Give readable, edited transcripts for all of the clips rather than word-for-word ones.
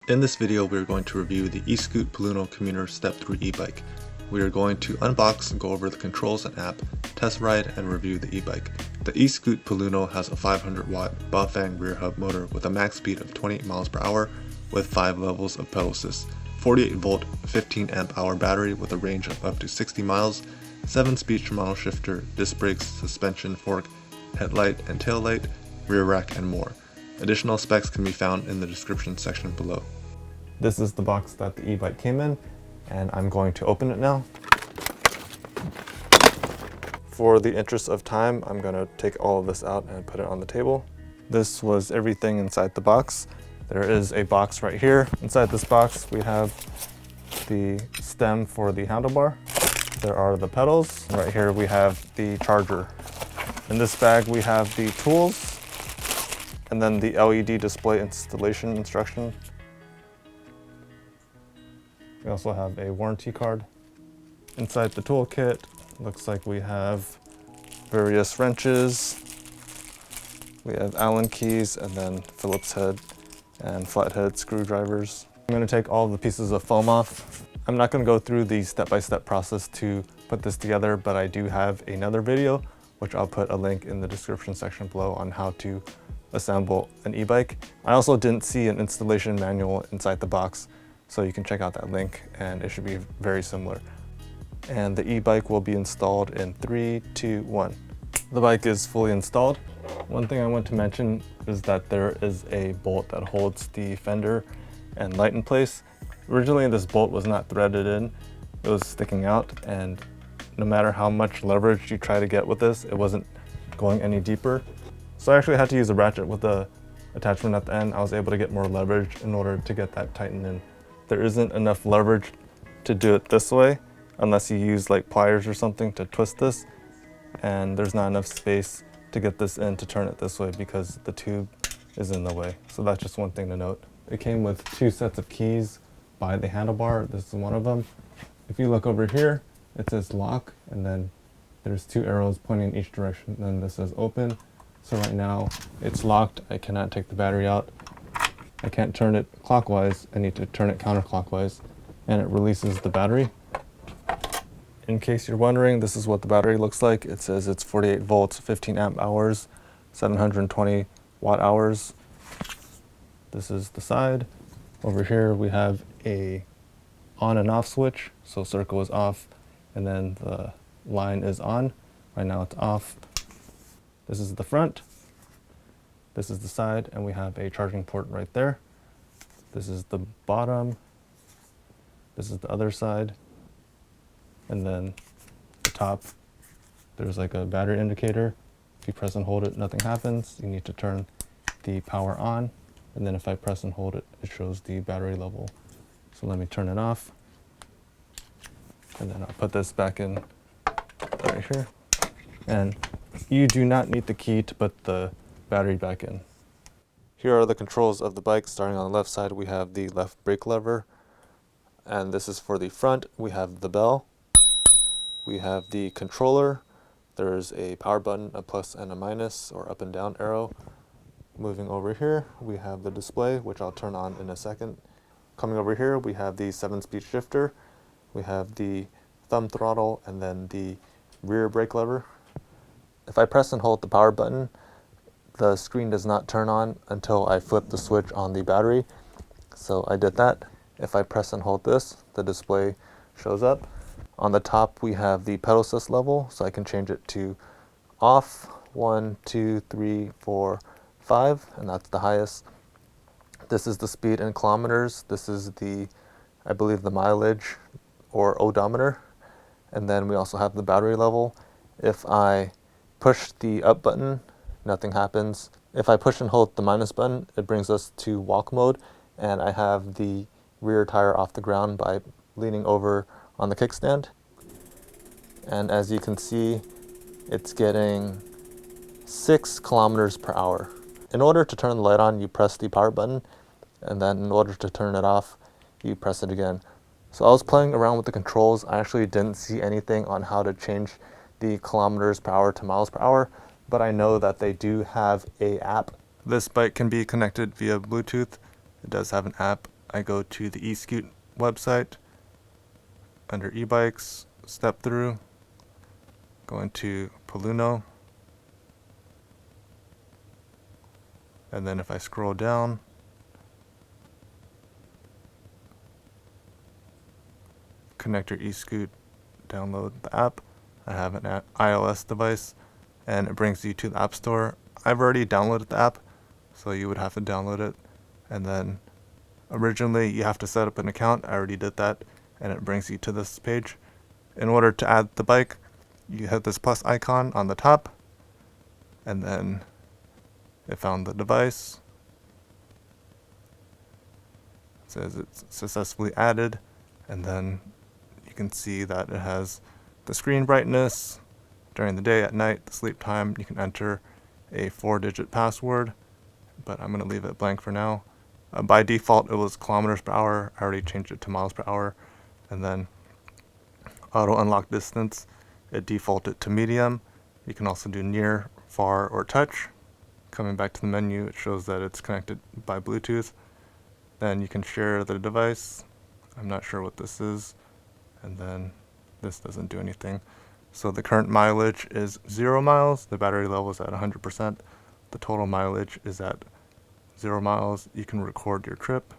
In this video, we are going to review the ESKUTE Polluno Commuter Step-Thru Ebike. We are going to unbox and go over the controls and app, test ride, and review the e-bike. The ESKUTE Polluno has a 500-watt Bangfang rear hub motor with a max speed of 28 miles per hour with 5 levels of pedal assist, 48-volt, 15-amp-hour battery with a range of up to 60 miles, 7-speed throttle shifter, disc brakes, suspension fork, headlight and tail light, rear rack, and more. Additional specs can be found in the description section below. This is the box that the e-bike came in, and I'm going to open it now. For the interest of time, I'm going to take all of this out and put it on the table. This was everything inside the box. There is a box right here. Inside this box, we have the stem for the handlebar. There are the pedals. Right here, we have the charger. In this bag, we have the tools, and then the LED display installation instruction. We also have a warranty card. Inside the toolkit, looks like we have various wrenches. We have Allen keys and then Phillips head and flathead screwdrivers. I'm going to take all the pieces of foam off. I'm not going to go through the step-by-step process to put this together, but I do have another video, which I'll put a link in the description section below on how to assemble an e-bike. I also didn't see an installation manual inside the box, so you can check out that link and it should be very similar. And the e-bike will be installed in 3, 2, 1. The bike is fully installed. One thing I want to mention is that there is a bolt that holds the fender and light in place. Originally this bolt was not threaded in, it was sticking out, and no matter how much leverage you try to get with this, it wasn't going any deeper. So I actually had to use a ratchet with the attachment at the end. I was able to get more leverage in order to get that tightened in. There isn't enough leverage to do it this way unless you use like pliers or something to twist this, and there's not enough space to get this in to turn it this way because the tube is in the way. So that's just one thing to note. It came with 2 sets of keys by the handlebar. This is one of them. If you look over here, it says lock, and then there's 2 arrows pointing in each direction. Then this says open. So right now it's locked. I cannot take the battery out. I can't turn it clockwise. I need to turn it counterclockwise, and it releases the battery. In case you're wondering, this is what the battery looks like. It says it's 48 volts, 15 amp hours, 720 watt hours. This is the side. Over here we have a on and off switch. So circle is off, and then the line is on. Right now it's off. This is the front. This is the side, and we have a charging port right there. This is the bottom. This is the other side. And then the top, there's like a battery indicator. If you press and hold it, nothing happens. You need to turn the power on. And then if I press and hold it, it shows the battery level. So let me turn it off. And then I'll put this back in right here. And you do not need the key to put the battery back in. Here are the controls of the bike. Starting on the left side, we have the left brake lever. And this is for the front. We have the bell. We have the controller. There's a power button, a plus and a minus, or up and down arrow. Moving over here, we have the display, which I'll turn on in a second. Coming over here, we have the 7-speed shifter. We have the thumb throttle, and then the rear brake lever. If I press and hold the power button, the screen does not turn on until I flip the switch on the battery. So I did that. If I press and hold this, the display shows up. On the top, we have the pedal assist level, so I can change it to off, 1, 2, 3, 4, 5, and that's the highest. This is the speed in kilometers. This is the, I believe, the mileage or odometer. And then we also have the battery level. If I push the up button, nothing happens. If I push and hold the minus button, it brings us to walk mode, and I have the rear tire off the ground by leaning over on the kickstand. And as you can see, it's getting 6 kilometers per hour. In order to turn the light on, you press the power button, and then in order to turn it off, you press it again. So I was playing around with the controls. I actually didn't see anything on how to change the kilometers per hour to miles per hour, but I know that they do have an app. This bike can be connected via Bluetooth. It does have an app. I go to the ESKUTE website under e-bikes, Step-Thru, go into Polluno, and then if I scroll down, connect your ESKUTE, download the app. I have an iOS device, and it brings you to the App Store. I've already downloaded the app, so you would have to download it, and then originally you have to set up an account. I already did that, and it brings you to this page. In order to add the bike, you hit this plus icon on the top, and then it found the device. It says it's successfully added, and then you can see that it has the screen brightness during the day, at night, the sleep time. You can enter a 4-digit password, but I'm going to leave it blank for now. By default, it was kilometers per hour. I already changed it to miles per hour. And then auto unlock distance, it defaulted to medium. You can also do near, far, or touch. Coming back to the menu, it shows that it's connected by Bluetooth. Then you can share the device. I'm not sure what this is. And then this doesn't do anything. So the current mileage is 0 miles. The battery level is at 100%. The total mileage is at 0 miles. You can record your trip.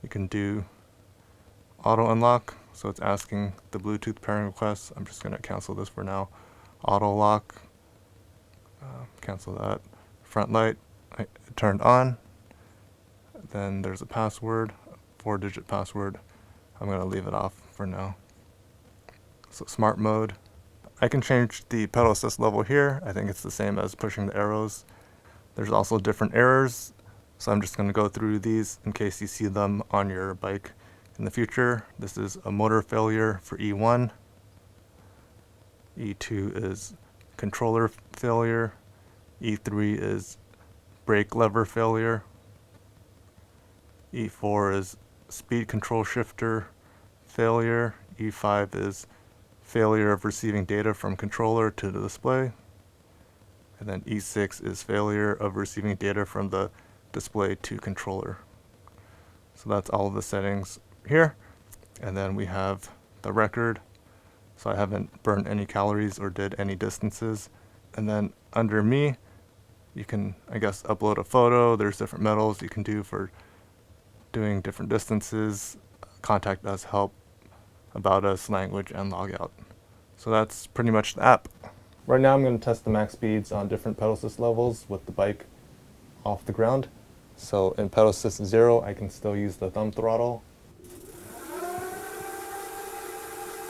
You can do auto unlock. So it's asking the Bluetooth pairing request. I'm just going to cancel this for now. Auto lock. Cancel that. Front light turned on. Then there's a password, 4-digit password. I'm going to leave it off for now. So smart mode. I can change the pedal assist level here. I think it's the same as pushing the arrows. There's also different errors, so I'm just going to go through these in case you see them on your bike in the future. This is a motor failure for E1. E2 is controller failure. E3 is brake lever failure. E4 is speed control shifter failure. E5 is failure of receiving data from controller to the display. And then E6 is failure of receiving data from the display to controller. So that's all of the settings here. And then we have the record. So I haven't burned any calories or did any distances. And then under me, you can, I guess, upload a photo. There's different medals you can do for doing different distances. Contact us, help, about us, language, and logout. So that's pretty much the app. Right now I'm going to test the max speeds on different pedal assist levels with the bike off the ground. So in pedal assist 0, I can still use the thumb throttle.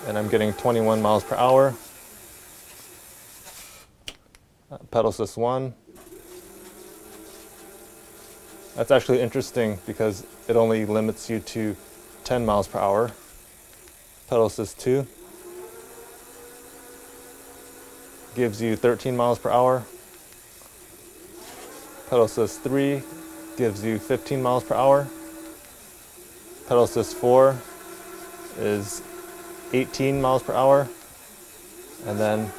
And I'm getting 21 miles per hour. Pedal assist 1. That's actually interesting because it only limits you to 10 miles per hour. Pedal assist 2 gives you 13 miles per hour. Pedal assist 3 gives you 15 miles per hour. Pedal assist 4 is 18 miles per hour. And then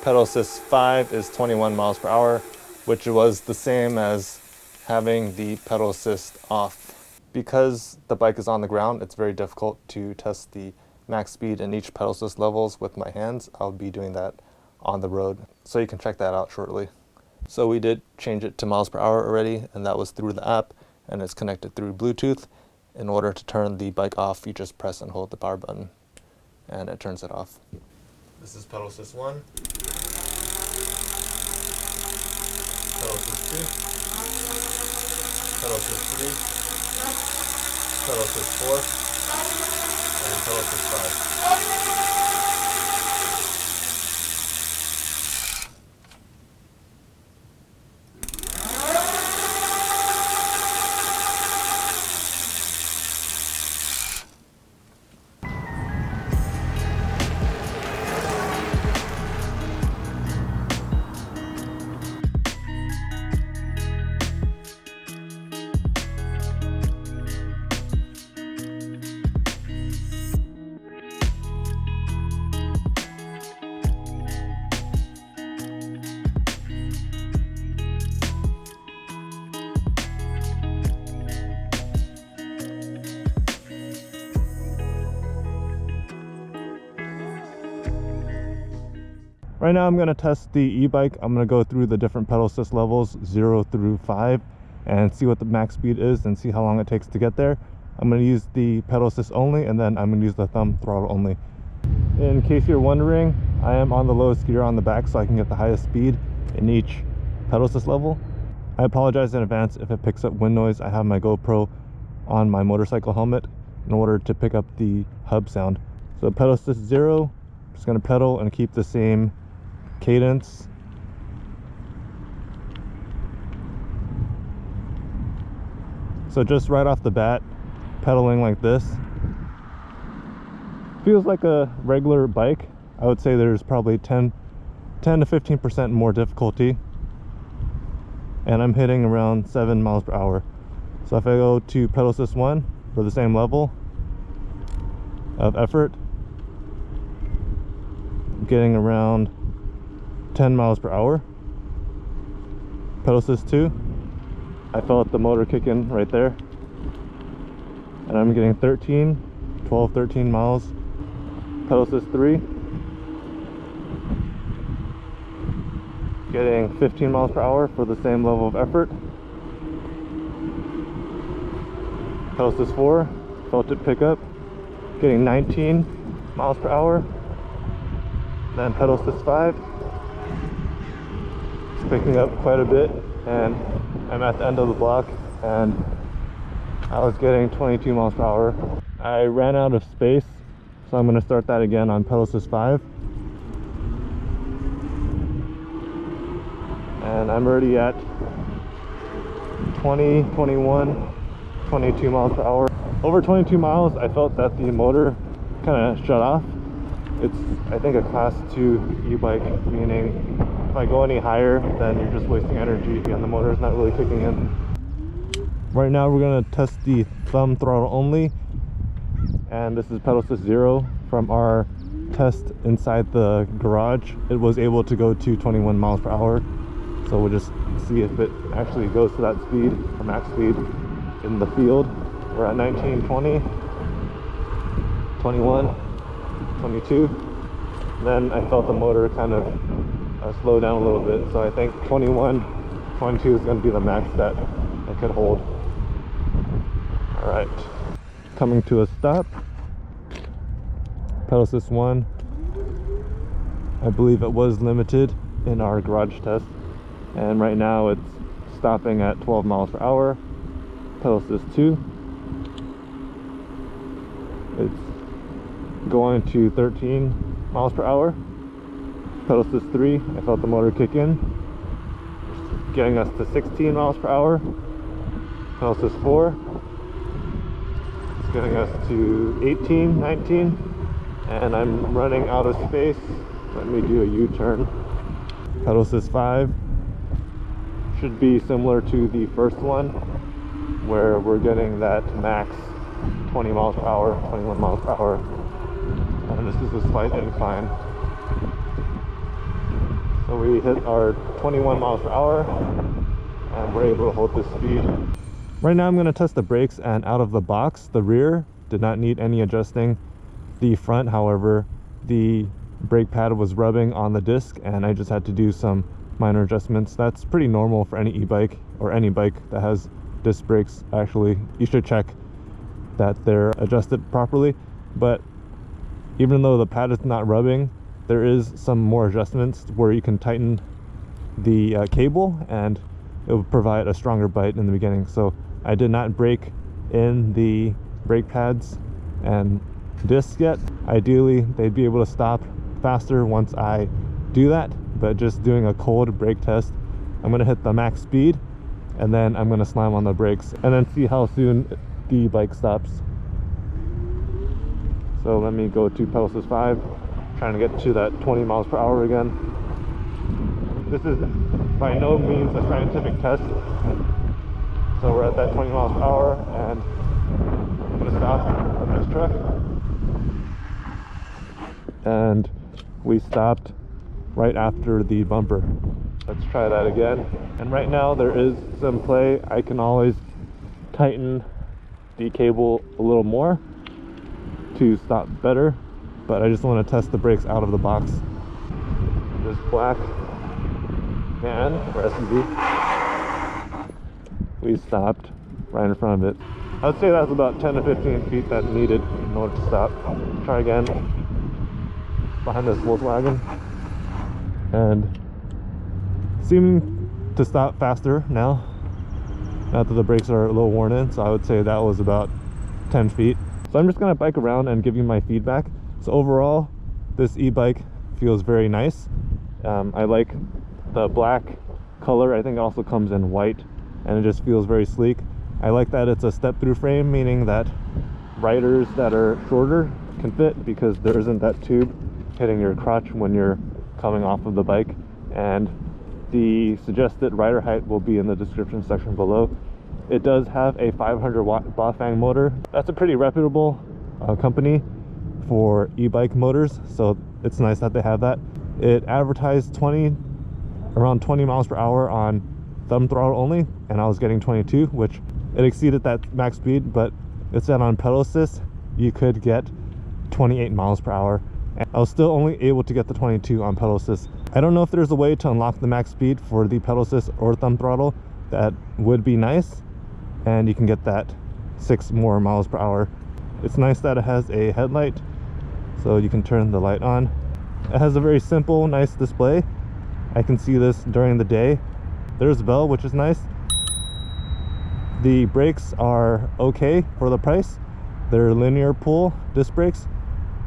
pedal assist 5 is 21 miles per hour, which was the same as having the pedal assist off. Because the bike is on the ground, it's very difficult to test the max speed in each pedal assist levels with my hands. I'll be doing that on the road, so you can check that out shortly. So we did change it to miles per hour already, and that was through the app, and it's connected through Bluetooth. In order to turn the bike off, you just press and hold the power button, and it turns it off. This is pedal assist 1. Pedal assist 2. Pedal assist 3. Pedal assist 4. And pedal assist 5. Right now I'm going to test the e-bike. I'm going to go through the different pedal assist levels 0 through 5 and see what the max speed is and see how long it takes to get there. I'm going to use the pedal assist only, and then I'm going to use the thumb throttle only. In case you're wondering, I am on the lowest gear on the back so I can get the highest speed in each pedal assist level. I apologize in advance if it picks up wind noise. I have my GoPro on my motorcycle helmet in order to pick up the hub sound. So pedal assist 0, just going to pedal and keep the same cadence. So just right off the bat, pedaling like this feels like a regular bike. I would say there's probably 10 to 15% more difficulty, and I'm hitting around 7 miles per hour. So if I go to pedal assist 1 for the same level of effort, I'm getting around 10 miles per hour. Pedal assist 2, I felt the motor kick in right there, and I'm getting 13 miles. Pedal assist 3, getting 15 miles per hour for the same level of effort. Pedal assist 4, felt it pick up, getting 19 miles per hour. Then pedal assist 5, it's picking up quite a bit, and I'm at the end of the block and I was getting 22 miles per hour. I ran out of space, so I'm going to start that again on pedal assist 5. And I'm already at 20, 21, 22 miles per hour. Over 22 miles, I felt that the motor kind of shut off. It's, I think, a class 2 e-bike, meaning if I go any higher, then you're just wasting energy and the motor is not really kicking in. Right now we're going to test the thumb throttle only, and this is pedal assist 0. From our test inside the garage, it was able to go to 21 miles per hour. So we'll just see if it actually goes to that speed, or max speed, in the field. We're at 19, 20, 21, 22. Then I felt the motor kind of slow down a little bit. So I think 21, 22 is going to be the max that I could hold. All right, coming to a stop. Pedal assist 1. I believe it was limited in our garage test, and right now it's stopping at 12 miles per hour. Pedal assist 2, it's going to 13 miles per hour. Pedal assist 3, I felt the motor kick in, getting us to 16 miles per hour. Pedal assist 4, it's getting us to 18, 19, and I'm running out of space. Let me do a U-turn. Pedal assist 5 should be similar to the first one, where we're getting that max 20 miles per hour, 21 miles per hour, and this is a slight incline. So we hit our 21 miles per hour and we're able to hold this speed. Right now I'm going to test the brakes, and out of the box, the rear did not need any adjusting. The front, however, the brake pad was rubbing on the disc and I just had to do some minor adjustments. That's pretty normal for any e-bike or any bike that has disc brakes. Actually, you should check that they're adjusted properly, but even though the pad is not rubbing, there is some more adjustments where you can tighten the cable and it will provide a stronger bite in the beginning. So I did not break in the brake pads and discs yet. Ideally they'd be able to stop faster once I do that, but just doing a cold brake test, I'm going to hit the max speed and then I'm going to slam on the brakes and then see how soon the bike stops. So let me go to pedal assist 5, trying to get to that 20 miles per hour again. This is by no means a scientific test. So we're at that 20 miles per hour and I'm going to stop on this truck. And we stopped right after the bumper. Let's try that again. And right now there is some play. I can always tighten the cable a little more to stop better, but I just want to test the brakes out of the box. this black van or SUV. We stopped right in front of it. I would say that's about 10 to 15 feet that needed in order to stop. Try again behind this Volkswagen, and seeming to stop faster now that the brakes are a little worn in. So I would say that was about 10 feet. So I'm just gonna bike around and give you my feedback. So overall, this e-bike feels very nice. I like the black color. I think it also comes in white, and it just feels very sleek. I like that it's a step-through frame, meaning that riders that are shorter can fit because there isn't that tube hitting your crotch when you're coming off of the bike. And the suggested rider height will be in the description section below. It does have a 500 watt Bangfang motor. That's a pretty reputable company for e-bike motors, so it's nice that they have that. It advertised around 20 miles per hour on thumb throttle only, and I was getting 22, which it exceeded that max speed, but it said on pedal assist you could get 28 miles per hour, and I was still only able to get the 22 on pedal assist. I don't know if there's a way to unlock the max speed for the pedal assist or thumb throttle. That would be nice, and you can get that 6 more miles per hour. It's nice that it has a headlight, so you can turn the light on. It has a very simple, nice display. I can see this during the day. There's a bell, which is nice. The brakes are okay for the price. They're linear pull disc brakes,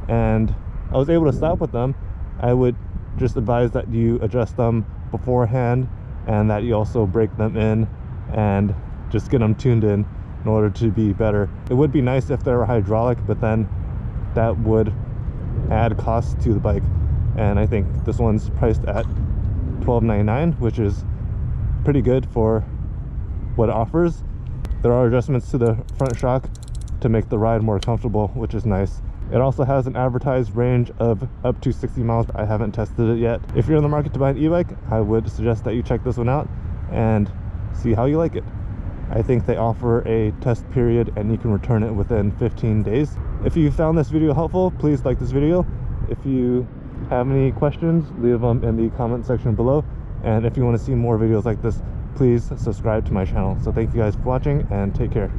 and I was able to stop with them. I would just advise that you adjust them beforehand, and that you also break them in and just get them tuned in order to be better. It would be nice if they were hydraulic, but then that would add cost to the bike, and I think this one's priced at $12.99, which is pretty good for what it offers. There are adjustments to the front shock to make the ride more comfortable, which is nice. It also has an advertised range of up to 60 miles. I haven't tested it yet. If you're in the market to buy an e-bike, I would suggest that you check this one out and see how you like it. I think they offer a test period and you can return it within 15 days. If you found this video helpful, please like this video. If you have any questions, leave them in the comment section below. And if you want to see more videos like this, please subscribe to my channel. So thank you guys for watching, and take care.